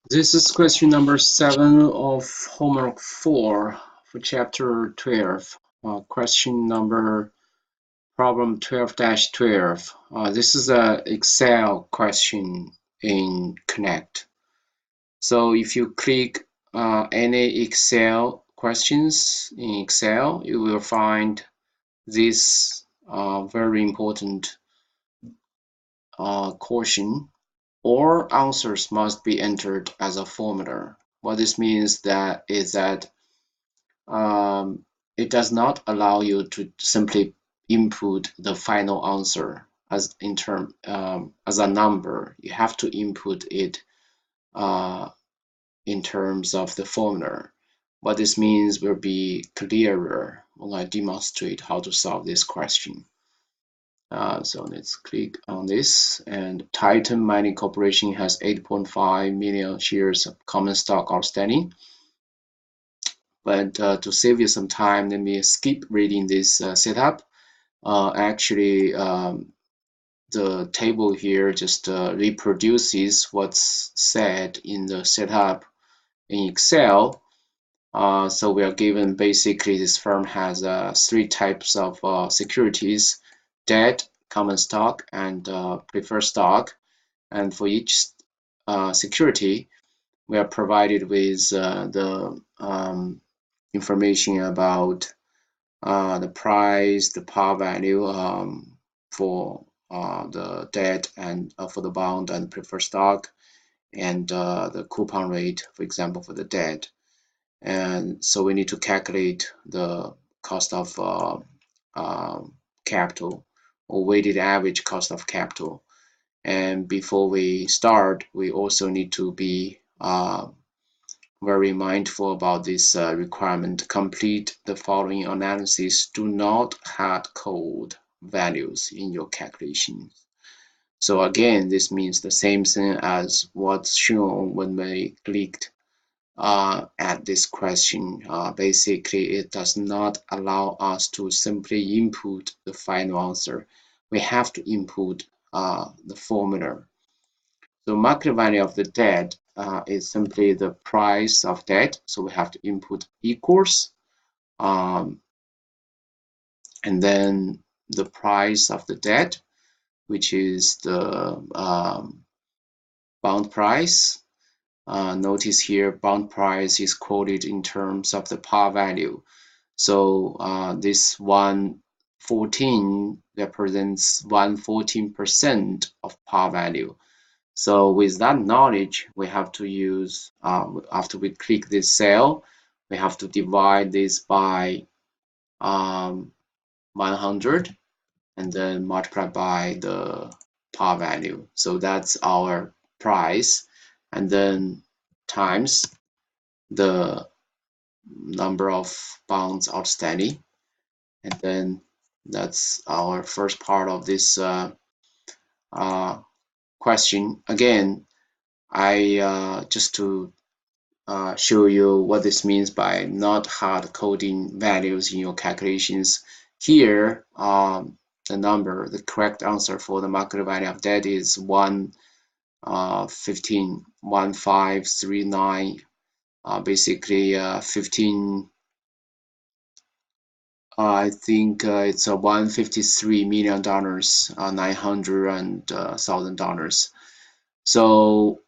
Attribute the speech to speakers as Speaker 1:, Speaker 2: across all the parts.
Speaker 1: This is question number 7 of homework 4 for chapter 12. Question number problem 12-12. This is a Excel question in Connect. So if you click any Excel questions in Excel, you will find this very important caution. All answers must be entered as a formula. What this means is that it does not allow you to simply input the final answer as a number. You have to input it in terms of the formula. What this means will be clearer when I demonstrate how to solve this question. So let's click on this, and Titan Mining Corporation has 8.5 million shares of common stock outstanding. But to save you some time, let me skip reading this setup. Actually, the table here just reproduces what's said in the setup in Excel. So we are given basically this firm has 3 types of securities: debt, common stock, and preferred stock. And for each security, we are provided with the information about the price, the par value for the debt and for the bond and preferred stock, and the coupon rate, for example, for the debt. And so we need to calculate the cost of capital, or weighted average cost of capital. And before we start, we also need to be very mindful about this requirement. Complete the following analysis. Do not hard code values in your calculations. So again, this means the same thing as what's shown when we clicked at this question. Basically, it does not allow us to simply input the final answer. We have to input the formula. So market value of the debt is simply the price of debt. So we have to input equals, and then the price of the debt, which is the bond price. Notice here, bond price is quoted in terms of the par value. So this 114 represents 114% of par value. So with that knowledge, we have to use, after we click this cell, we have to divide this by 100 and then multiply by the par value. So that's our price, and then times the number of bonds outstanding, and then that's our first part of this question. Again, I just to show you what this means by not hard coding values in your calculations. Here, the correct answer for the market value of debt is 1539. Basically 15. I think it's a $153 million, $900,000. So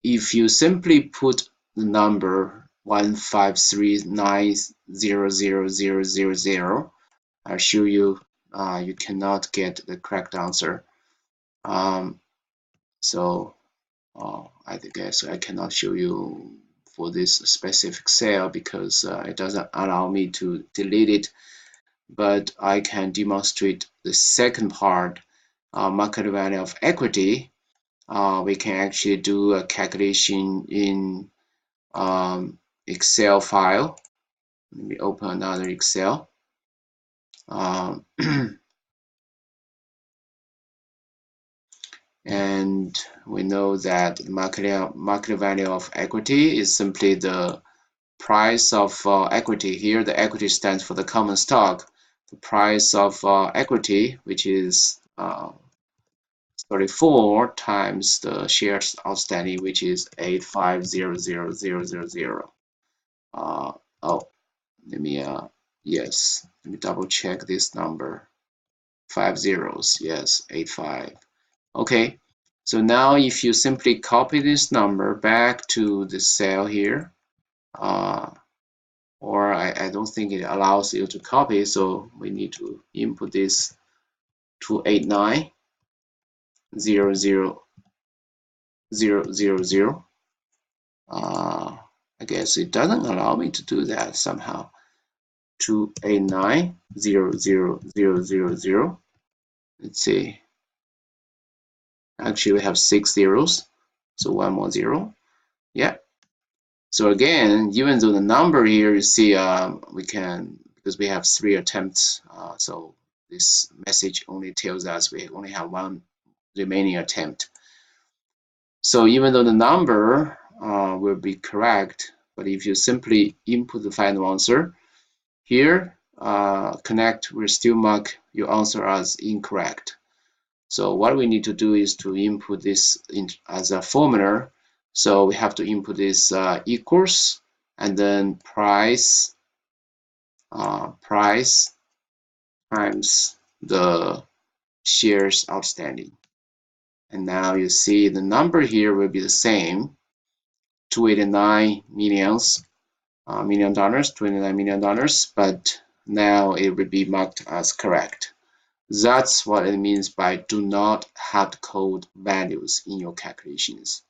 Speaker 1: if you simply put the number 153,900,000, I'll show you you cannot get the correct answer. So I guess I cannot show you for this specific cell because it doesn't allow me to delete it. But I can demonstrate the second part, market value of equity. We can actually do a calculation in Excel file. Let me open another Excel. And we know that the market value of equity is simply the price of equity. Here, the equity stands for the common stock. The price of equity, which is 34 times the shares outstanding, which is 8500000. Oh, let me yes, let me double check this number. 5 zeros, yes, 85. Okay, so now if you simply copy this number back to the cell here, or I don't think it allows you to copy, so we need to input this 289,000,000. I guess it doesn't allow me to do that somehow. 289,000,000. Let's see. Actually, we have 6 zeros, so one more zero. Yeah. So again, even though the number here, you see, we can, because we have 3 attempts, so this message only tells us we only have 1 remaining attempt. So even though the number will be correct, but if you simply input the final answer, here, Connect will still mark your answer as incorrect. So what we need to do is to input this as a formula. So we have to input this equals, and then price times the shares outstanding. And now you see the number here will be the same, $289 million, $29 million, but now it will be marked as correct. That's what it means by do not hard-code values in your calculations.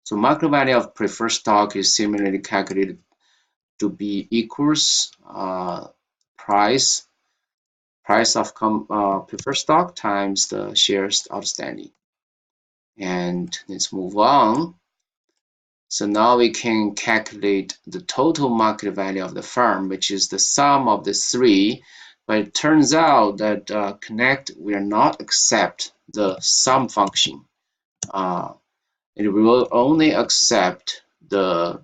Speaker 1: So market value of preferred stock is similarly calculated to be equals price of preferred stock times the shares outstanding. And let's move on. So now we can calculate the total market value of the firm, which is the sum of the 3. But it turns out that Connect will not accept the sum function. It will only accept the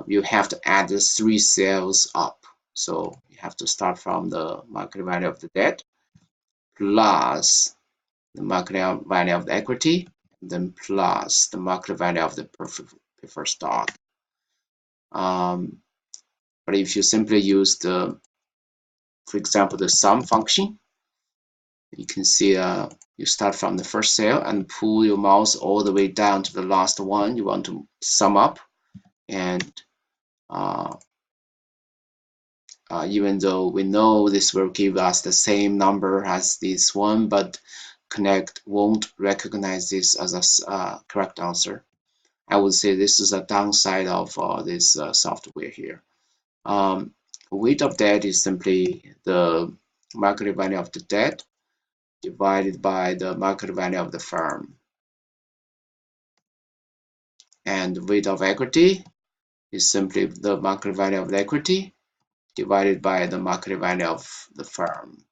Speaker 1: you have to add the 3 cells up. So you have to start from the market value of the debt plus the market value of the equity, and then plus the market value of the preferred stock. But if you simply use the, for example, the sum function, you can see you start from the first cell and pull your mouse all the way down to the last one you want to sum up. And even though we know this will give us the same number as this one, but Connect won't recognize this as a correct answer. I would say this is a downside of this software here. Weight of debt is simply the market value of the debt divided by the market value of the firm. And weight of equity is simply the market value of the equity divided by the market value of the firm.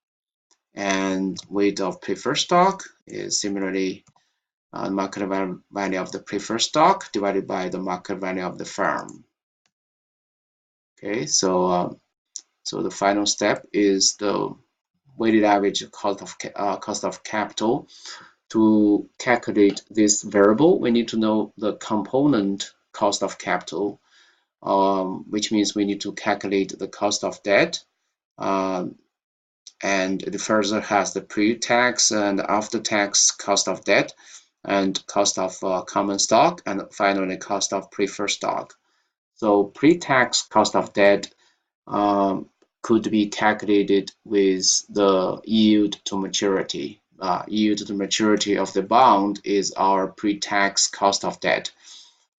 Speaker 1: And weight of preferred stock is similarly market value of the preferred stock divided by the market value of the firm. Okay, so the final step is the weighted average cost of capital. To calculate this variable, we need to know the component cost of capital, which means we need to calculate the cost of debt. And it further has the pre-tax and after-tax cost of debt, and cost of common stock, and finally cost of preferred stock. So pre-tax cost of debt could be calculated with the yield to maturity. Yield to maturity of the bond is our pre-tax cost of debt,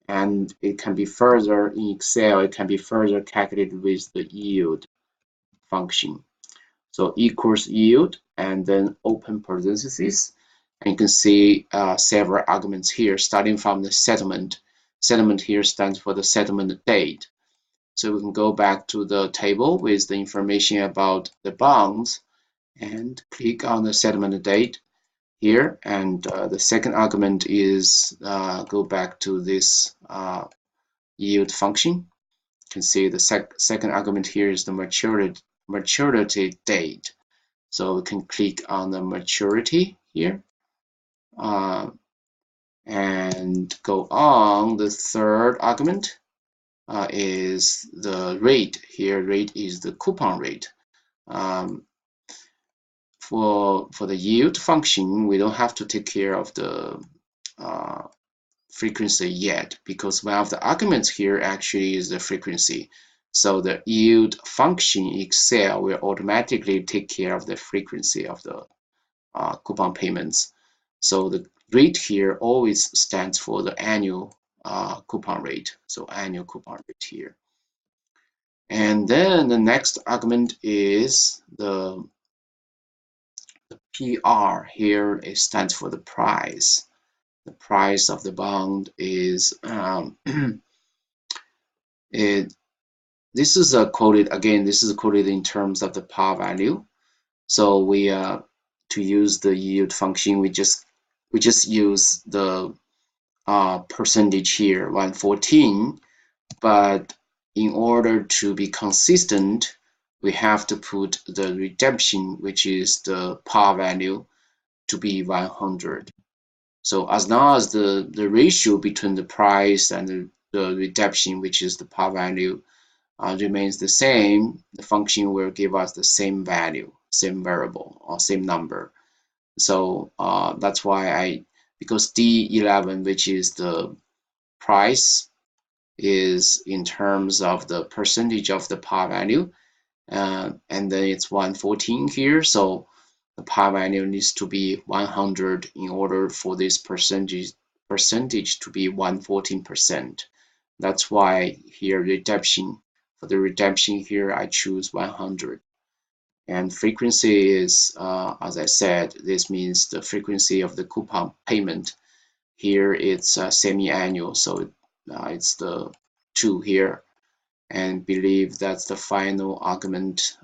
Speaker 1: and it can be further in Excel. It can be further calculated with the yield function. So equals yield and then open parentheses. And you can see several arguments here, starting from the settlement. Settlement here stands for the settlement date. So we can go back to the table with the information about the bonds and click on the settlement date here. And the second argument is go back to this yield function. You can see the second argument here is the maturity date. So we can click on the maturity here, And go on. The third argument is the rate. Here, rate is the coupon rate. For the yield function, we don't have to take care of the frequency yet, because one of the arguments here actually is the frequency. So the yield function in Excel will automatically take care of the frequency of the coupon payments. So the rate here always stands for the annual coupon rate. So annual coupon rate here. And then the next argument is the PR. Here it stands for the price. The price of the bond is this is quoted again. This is quoted in terms of the par value. So we to use the yield function, we just use the percentage here, 114. But in order to be consistent, we have to put the redemption, which is the par value, to be 100. So as long as the ratio between the price and the redemption, which is the par value, remains the same, the function will give us the same value, same variable, or same number. So that's why because D11, which is the price, is in terms of the percentage of the par value, and then it's 114 here. So the par value needs to be 100 in order for this percentage to be 114%. That's why here redemption, for the redemption here, I choose 100. And frequency is, as I said, this means the frequency of the coupon payment. Here it's semi-annual, so it's the 2 here. And believe that's the final argument.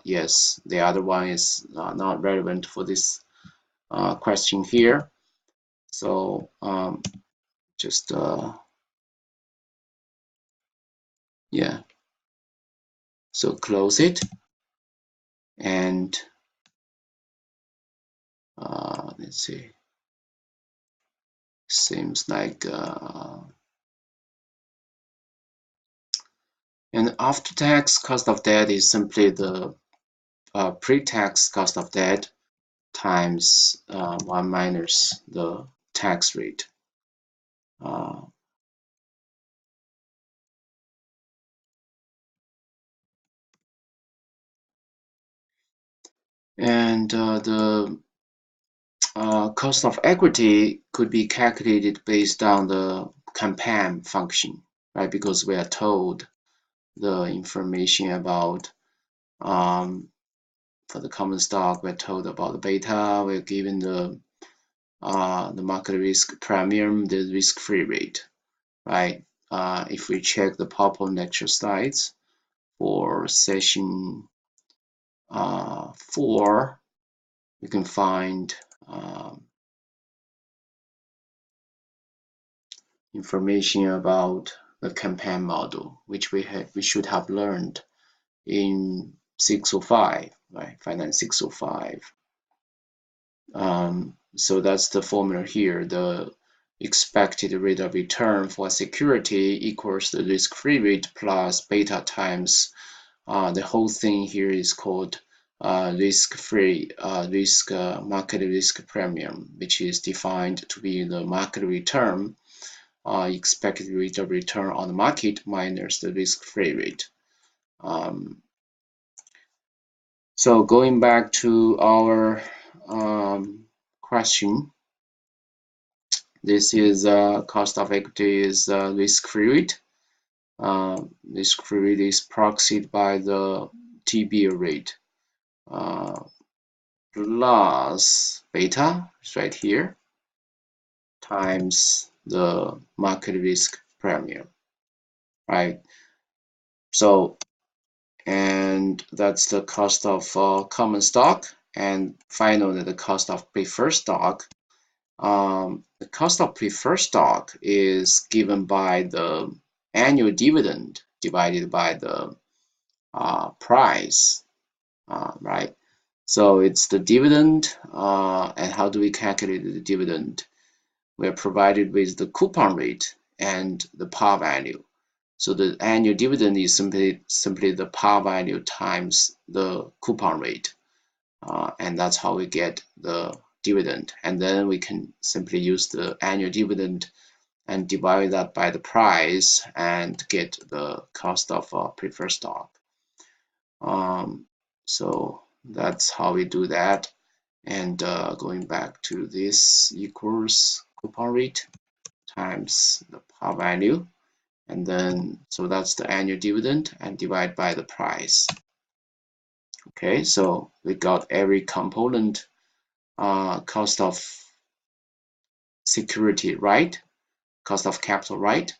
Speaker 1: Yes, the other one is not relevant for this question here. So just yeah, so close it, and let's see, seems like and after-tax cost of debt is simply the pre-tax cost of debt times 1 minus the tax rate. And the cost of equity could be calculated based on the compound function, right? Because we are told the information about for the common stock, we're told about the beta, we're given the market risk premium, the risk-free rate, right? If we check the PowerPoint lecture slides for session 4, you can find information about the campaign model, which we should have learned in 605, right? Finance 605. So that's the formula here. The expected rate of return for a security equals the risk-free rate plus beta times the whole thing here is called risk-free market risk premium, which is defined to be the market return, expected rate of return on the market minus the risk-free rate. So going back to our question, this is cost of equity is risk-free rate. Risk-free rate is proxied by the T-bill rate plus beta, is right here, times the market risk premium, right? So, and that's the cost of common stock, and finally the cost of preferred stock. The cost of preferred stock is given by the annual dividend divided by the price, right? So it's the dividend, and how do we calculate the dividend? We are provided with the coupon rate and the par value. So the annual dividend is simply the par value times the coupon rate, and that's how we get the dividend. And then we can simply use the annual dividend and divide that by the price and get the cost of preferred stock. So that's how we do that. And going back to this equals coupon rate times the par value, and then so that's the annual dividend and divide by the price. Okay, so we got every component cost of security right, cost of capital right,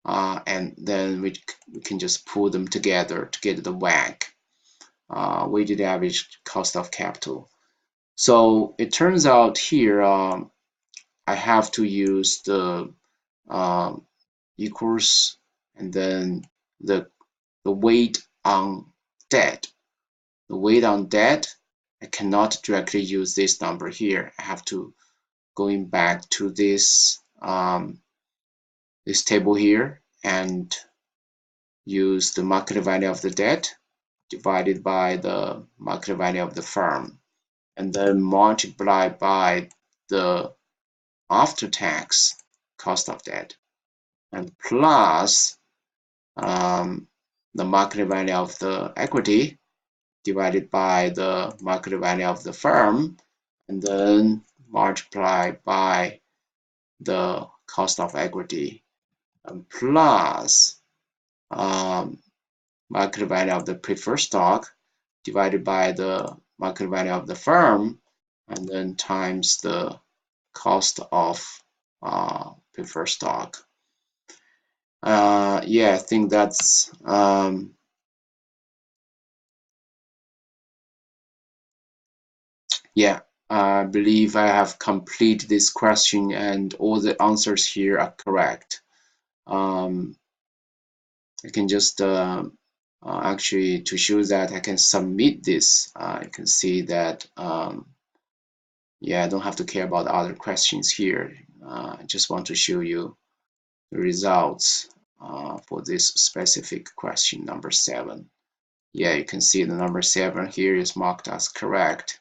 Speaker 1: and then we can just pull them together to get the WACC, weighted average cost of capital. So it turns out here I have to use the equals and then the weight on debt. The weight on debt, I cannot directly use this number here. I have to going back to this this table here and use the market value of the debt divided by the market value of the firm, and then multiply by the after-tax cost of debt, and plus the market value of the equity divided by the market value of the firm, and then multiply by the cost of equity, and plus market value of the preferred stock divided by the market value of the firm, and then times the cost of preferred stock. Yeah, I think that's yeah, I believe I have completed this question and all the answers here are correct. I can just actually, to show that I can submit this, you can see that yeah, I don't have to care about other questions here. I just want to show you the results for this specific question, number 7. Yeah, you can see the number 7 here is marked as correct.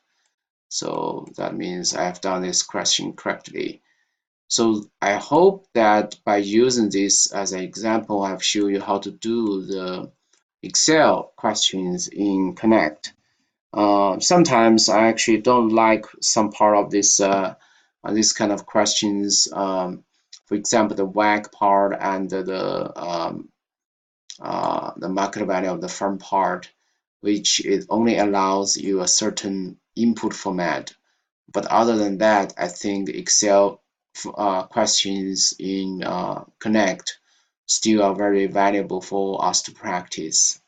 Speaker 1: So that means I have done this question correctly. So I hope that by using this as an example, I've shown you how to do the Excel questions in Connect. Sometimes I actually don't like some part of this this kind of questions. For example, the WACC part and the market value of the firm part, which it only allows you a certain input format. But other than that, I think Excel questions in Connect still are very valuable for us to practice.